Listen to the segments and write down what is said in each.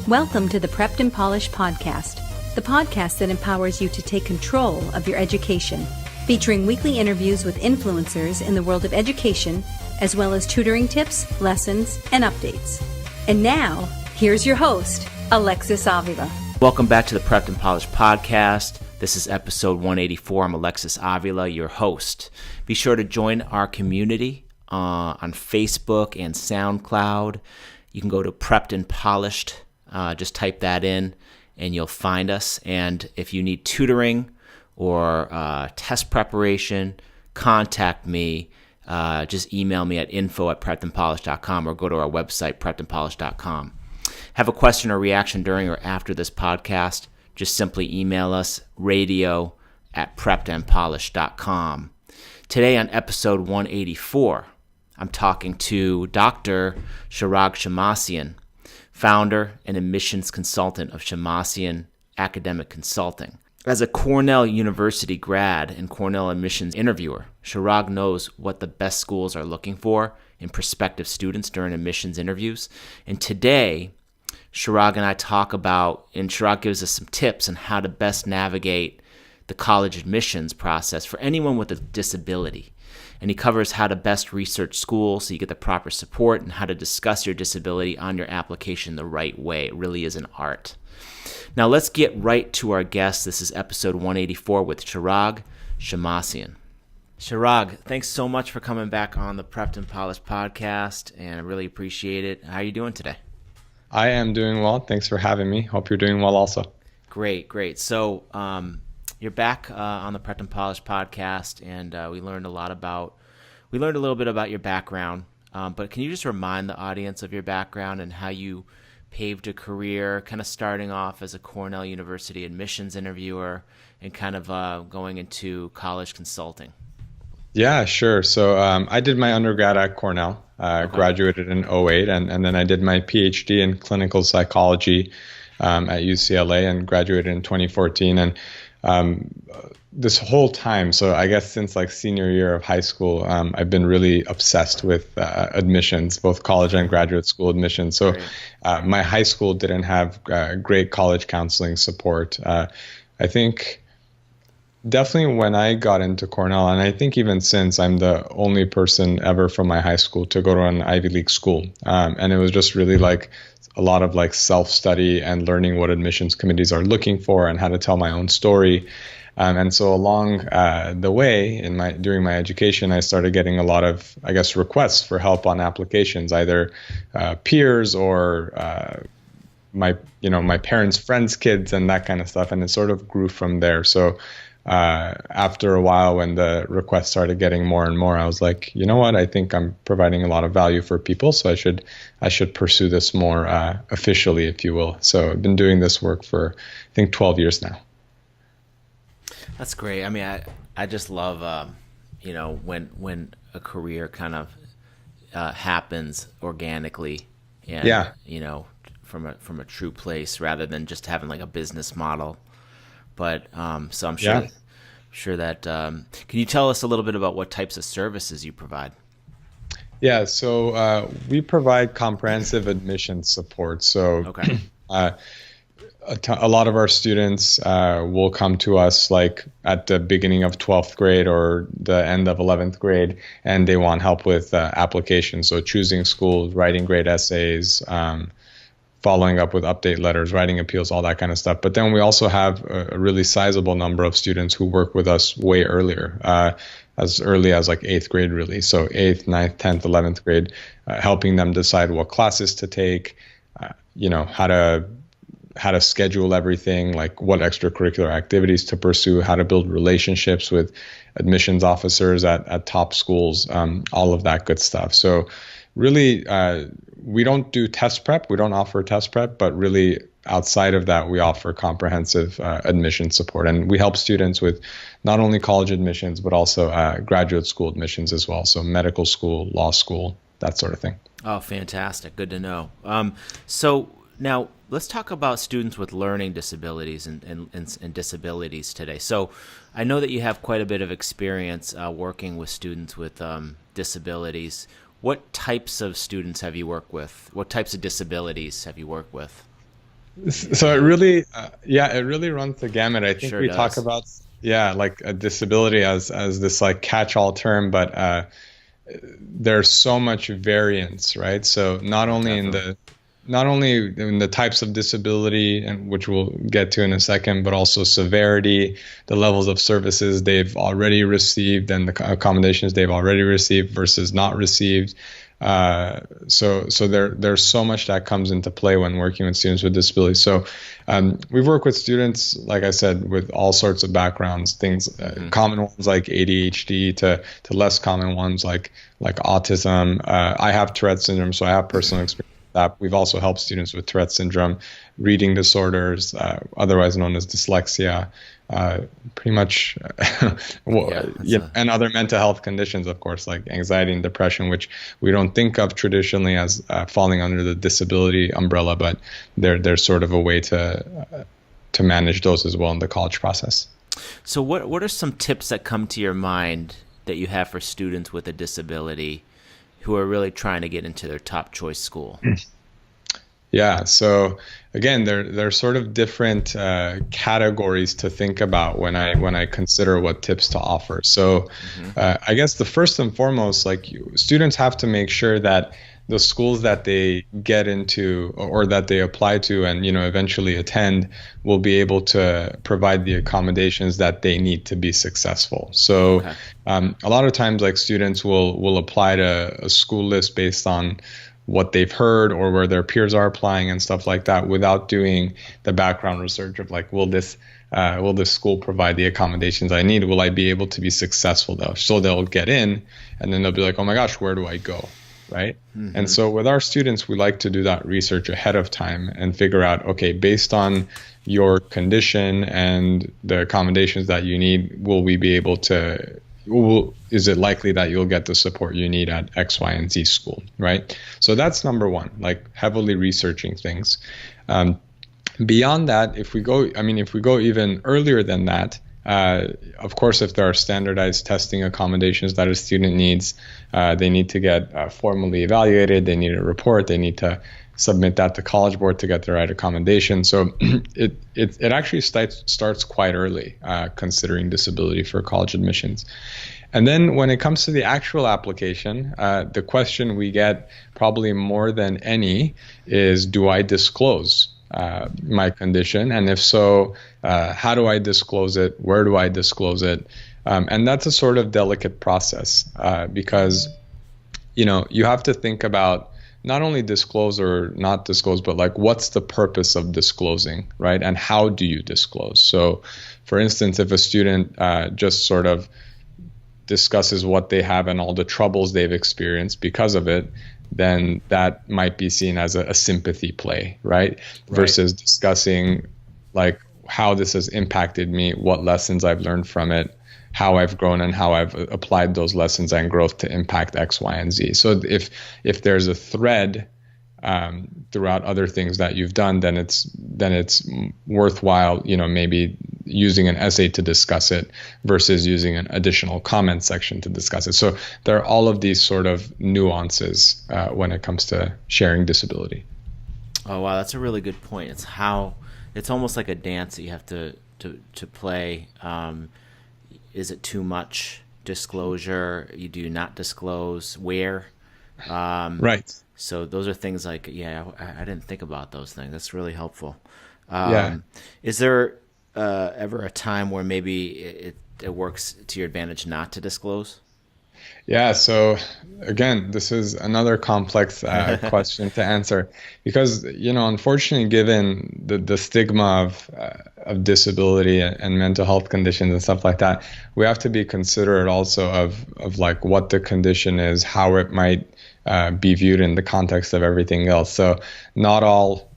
Welcome to the Prepped and Polished podcast, the podcast that empowers you to take control of your education, featuring weekly interviews with influencers in the world of education, as well as tutoring tips, lessons, and updates. And now, here's your host, Alexis Avila. Welcome back to the Prepped and Polished podcast. This is episode 184. I'm Alexis Avila, your host. Be sure to join our community on Facebook and SoundCloud. You can go to Prepped and Polished. Just type that in and you'll find us. And if you need tutoring or test preparation, contact me. Just email me at info@preppedandpolished.com or go to our website, preppedandpolished.com. Have a question or reaction during or after this podcast, just simply email us, radio@preppedandpolished.com. Today on episode 184, I'm talking to Dr. Shirag Shemmassian, founder and admissions consultant of Shemmassian Academic Consulting. As a Cornell University grad and Cornell admissions interviewer, Shirag knows what the best schools are looking for in prospective students during admissions interviews. And today, Shirag and I talk about, and Shirag gives us some tips on how to best navigate the college admissions process for anyone with a disability. And he covers how to best research schools so you get the proper support and how to discuss your disability on your application the right way. It really is an art. Now let's get right to our guest. This is episode 184 with Shirag Shemmassian. Shirag, thanks so much for coming back on the Prepped and Polished podcast, and I really appreciate it. How are you doing today? I am doing well. Thanks for having me. Hope you're doing well also. Great. So you're back on the Prepped and Polished podcast, and we learned a little bit about your background. But can you just remind the audience of your background and how you paved a career, kind of starting off as a Cornell University admissions interviewer and kind of going into college consulting? Yeah, sure. So I did my undergrad at Cornell, graduated in 2008, and then I did my PhD in clinical psychology at UCLA and graduated in 2014. And this whole time, so I guess since like senior year of high school, I've been really obsessed with admissions, both college and graduate school admissions. So my high school didn't have great college counseling support. I think definitely when I got into Cornell, and I think even since, I'm the only person ever from my high school to go to an Ivy League school. And it was just really like a lot of like self-study and learning what admissions committees are looking for and how to tell my own story. And so along the way during my education, I started getting a lot of, I guess, requests for help on applications, either peers or my parents' friends' kids and that kind of stuff. And it sort of grew from there. So after a while, when the requests started getting more and more, I was like, you know what, I think I'm providing a lot of value for people, so I should pursue this more officially, if you will. So I've been doing this work for, I think, 12 years now. That's great. I mean, I just love, when a career kind of happens organically and, from a true place rather than just having like a business model. But so I'm sure that can you tell us a little bit about what types of services you provide? Yeah, so we provide comprehensive admission support. So okay. A lot of our students will come to us like at the beginning of 12th grade or the end of 11th grade, and they want help with applications. So choosing schools, writing grade essays, following up with update letters, writing appeals, all that kind of stuff. But then we also have a really sizable number of students who work with us way earlier, as early as like 8th grade, really. So 8th, 9th, 10th, 11th grade, helping them decide what classes to take, how to schedule everything, like what extracurricular activities to pursue, how to build relationships with admissions officers at top schools, all of that good stuff. So really, we don't do test prep. We don't offer test prep, but really outside of that, we offer comprehensive admission support. And we help students with not only college admissions, but also graduate school admissions as well. So medical school, law school, that sort of thing. Oh, fantastic. Good to know. So now let's talk about students with learning disabilities and disabilities today. So I know that you have quite a bit of experience working with students with disabilities. What types of students have you worked with? What types of disabilities have you worked with? So it really, it really runs the gamut. I think Sure we talk does. about, like a disability as this like catch-all term, but there's so much variance, right? So Oh, definitely. not only in the types of disability, and which we'll get to in a second, but also severity, the levels of services they've already received, and the accommodations they've already received versus not received. So there's so much that comes into play when working with students with disabilities. So we've worked with students, like I said, with all sorts of backgrounds, things Hmm. common ones like ADHD to less common ones like autism. I have Tourette syndrome, so I have personal experience with that. We've also helped students with Tourette syndrome, reading disorders, otherwise known as dyslexia, uh, pretty much, Yeah, that's a and other mental health conditions, of course, like anxiety and depression, which we don't think of traditionally as falling under the disability umbrella, but there's sort of a way to manage those as well in the college process. So what are some tips that come to your mind that you have for students with a disability who are really trying to get into their top choice school? Yeah. So again, there's sort of different categories to think about when I consider what tips to offer. So Hmm. I guess the first and foremost, students have to make sure that the schools that they get into or that they apply to and eventually attend will be able to provide the accommodations that they need to be successful. So Okay. a lot of times, like students will apply to a school list based on what they've heard or where their peers are applying and stuff like that without doing the background research of like, will this school provide the accommodations I need? Will I be able to be successful though? So they'll get in and then they'll be like, oh my gosh, where do I go? Right. And Hmm. so with our students, we like to do that research ahead of time and figure out, okay, based on your condition and the accommodations that you need, will we be able to is it likely that you'll get the support you need at X, Y, and Z school, right? So that's number one, like heavily researching things. Um, Beyond that, if we go even earlier than that, of course, if there are standardized testing accommodations that a student needs, they need to get formally evaluated. They need a report. They need to submit that to College Board to get the right accommodation. So it actually starts quite early, considering disability for college admissions. And then when it comes to the actual application, the question we get probably more than any is, do I disclose my condition? And if so, how do I disclose it? Where do I disclose it? And that's a sort of delicate process because, you have to think about not only disclose or not disclose, but like what's the purpose of disclosing, right? And how do you disclose? So, for instance, if a student just sort of discusses what they have and all the troubles they've experienced because of it, then that might be seen as a sympathy play, right? Right. Versus discussing like how this has impacted me, what lessons I've learned from it, how I've grown and how I've applied those lessons and growth to impact X, Y, and Z. So if there's a thread throughout other things that you've done, then it's worthwhile, maybe using an essay to discuss it versus using an additional comment section to discuss it. So there are all of these sort of nuances when it comes to sharing disability. Oh wow, that's a really good point. It's almost like a dance that you have to play. Is it too much disclosure? You do not disclose where. Um, Right. so those are things like, yeah, I didn't think about those things. That's really helpful. Yeah. Is there ever a time where maybe it works to your advantage not to disclose? Yeah, so again, this is another complex question to answer because, unfortunately, given the stigma of disability and mental health conditions and stuff like that, we have to be considerate also of like what the condition is, how it might be viewed in the context of everything else. So not all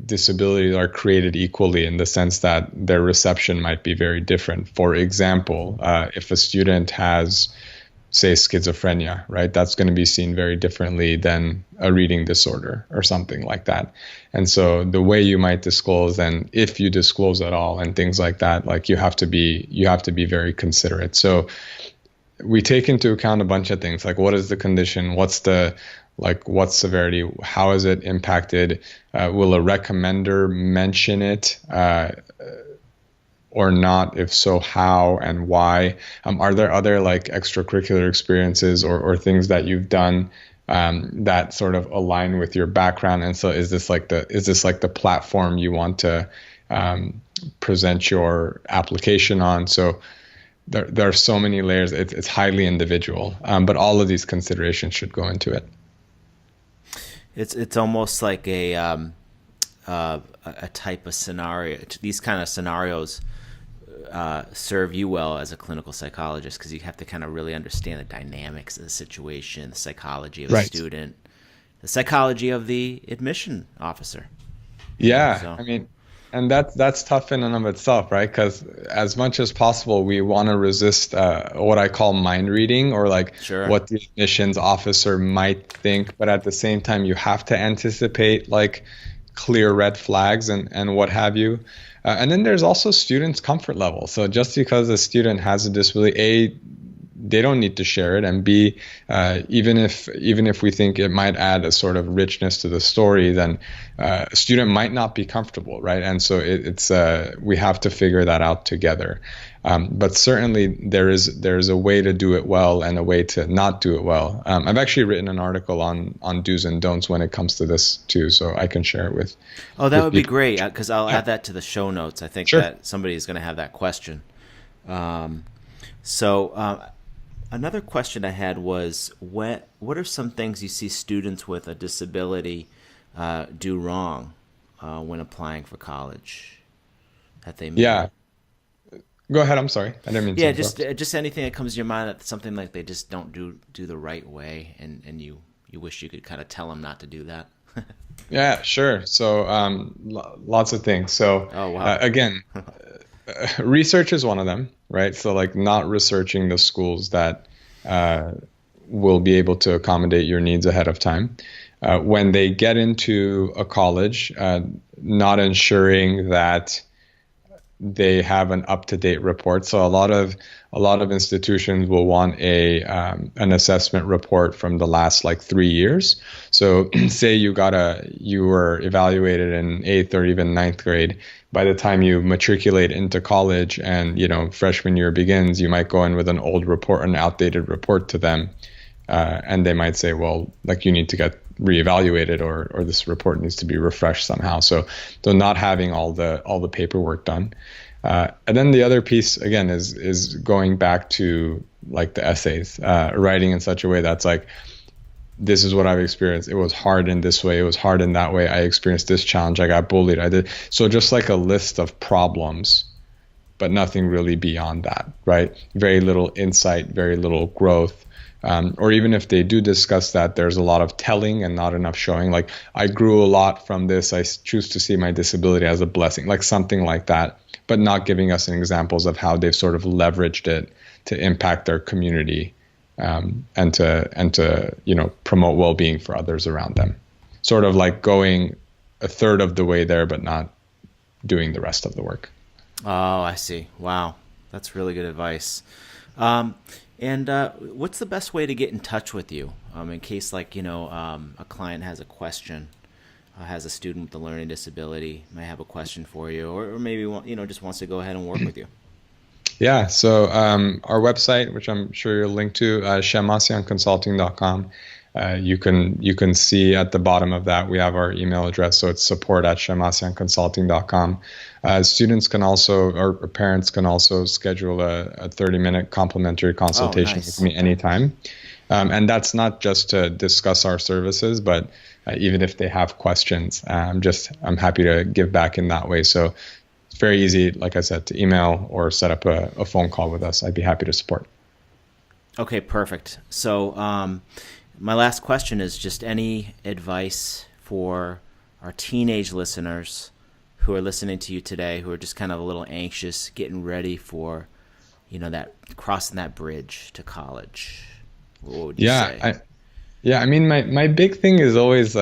disabilities are created equally in the sense that their reception might be very different. For example, if a student has, say, schizophrenia, right, that's going to be seen very differently than a reading disorder or something like that. And so the way you might disclose, and if you disclose at all and things like that, like you have to be very considerate. So we take into account a bunch of things like what is the condition, Like what severity? How is it impacted? Will a recommender mention it or not? If so, how and why? Are there other like extracurricular experiences or things that you've done that sort of align with your background? And so is this like the platform you want to present your application on? So there are so many layers. It's highly individual, but all of these considerations should go into it. It's almost like a type of scenario. These kind of scenarios serve you well as a clinical psychologist, because you have to kind of really understand the dynamics of the situation, the psychology of the student, the psychology of the admission officer. Yeah, So. I mean, and that's tough in and of itself, right? Because as much as possible, we want to resist what I call mind reading, or like what the admissions officer might think. But at the same time, you have to anticipate like clear red flags and what have you. And then there's also students' comfort level. So just because a student has a disability, A, they don't need to share it, and B, even if we think it might add a sort of richness to the story, then a student might not be comfortable, right? And so it's we have to figure that out together. But certainly there is a way to do it well and a way to not do it well. I've actually written an article on do's and don'ts when it comes to this too, so I can share it with. Oh, that would be great, because I'll add that to the show notes. I think that somebody is going to have that question. Another question I had was, what are some things you see students with a disability do wrong when applying for college that they may? Yeah. Go ahead. I'm sorry. I didn't mean to. Yeah, just anything that comes to your mind, that something like they just don't do the right way, and you wish you could kind of tell them not to do that. Yeah, sure. So lots of things. So again, research is one of them, right? So like not researching the schools that will be able to accommodate your needs ahead of time. When they get into a college, not ensuring that they have an up-to-date report. So a lot of institutions will want an assessment report from the last like 3 years. So say you were evaluated in 8th or even 9th grade. By the time you matriculate into college and freshman year begins, you might go in with an old report, an outdated report to them, and they might say, well, like you need to get reevaluated, or this report needs to be refreshed somehow. So not having all the paperwork done. And then the other piece again is going back to like the essays, writing in such a way that's like, this is what I've experienced. It was hard in this way. It was hard in that way. I experienced this challenge. I got bullied. I did. So just like a list of problems, but nothing really beyond that, right? Very little insight, very little growth. Or even if they do discuss that, there's a lot of telling and not enough showing. Like, I grew a lot from this. I choose to see my disability as a blessing, like something like that, but not giving us examples of how they've sort of leveraged it to impact their community, and to promote well-being for others around them. Sort of like going a third of the way there, but not doing the rest of the work. Oh, I see. Wow, that's really good advice. And what's the best way to get in touch with you in case, like, a client has a question, has a student with a learning disability, may have a question for you, or maybe just wants to go ahead and work with you? Yeah, so our website, which I'm sure you'll link to, Shemmassianconsulting.com. You can see at the bottom of that we have our email address, so it's support@Shemmassianconsulting.com. Students can also, or parents can also schedule a 30-minute complimentary consultation with me anytime. And that's not just to discuss our services, but even if they have questions, I'm happy to give back in that way. So it's very easy, like I said, to email or set up a phone call with us. I'd be happy to support. Okay, perfect. So my last question is just any advice for our teenage listeners who are listening to you today, who are just kind of a little anxious, getting ready for, that crossing that bridge to college. What would you say? I mean, my big thing is always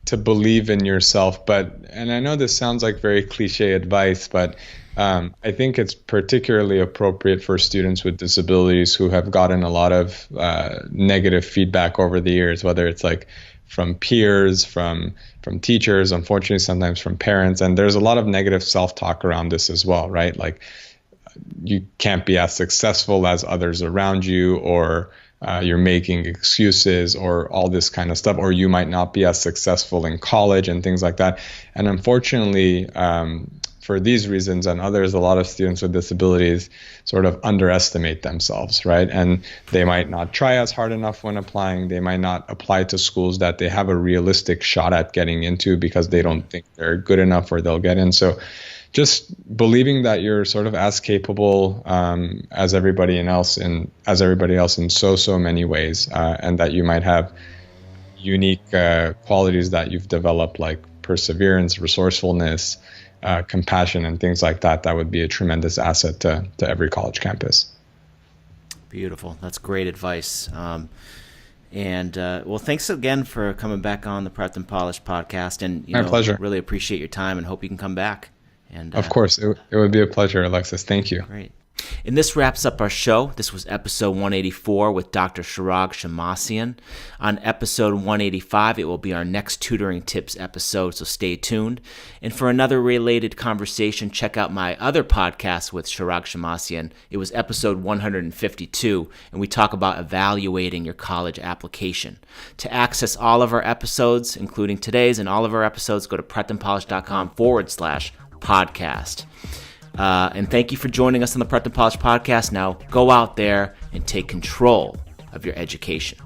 to believe in yourself. And I know this sounds like very cliche advice, but I think it's particularly appropriate for students with disabilities who have gotten a lot of negative feedback over the years, whether it's like from peers, from teachers, unfortunately sometimes from parents. And there's a lot of negative self-talk around this as well, right? Like you can't be as successful as others around you, or you're making excuses, or all this kind of stuff, or you might not be as successful in college and things like that. And unfortunately, for these reasons and others, a lot of students with disabilities sort of underestimate themselves, right? And they might not try as hard enough when applying. They might not apply to schools that they have a realistic shot at getting into because they don't think they're good enough or they'll get in. So just believing that you're sort of as capable as everybody else in so many ways, and that you might have unique qualities that you've developed, like perseverance, resourcefulness, compassion, and things like that. That would be a tremendous asset to every college campus. Beautiful. That's great advice. Well, thanks again for coming back on the Prepped and Polished podcast. And My pleasure. Really appreciate your time and hope you can come back. And of course, it would be a pleasure, Alexis. Thank you. Great. And this wraps up our show. This was episode 184 with Dr. Shirag Shemmassian. On episode 185, it will be our next tutoring tips episode, so stay tuned. And for another related conversation, check out my other podcast with Shirag Shemmassian. It was episode 152, and we talk about evaluating your college application. To access all of our episodes, including today's and all of our episodes, go to preppedandpolished.com/podcast. And thank you for joining us on the Prepped and Polished podcast. Now go out there and take control of your education.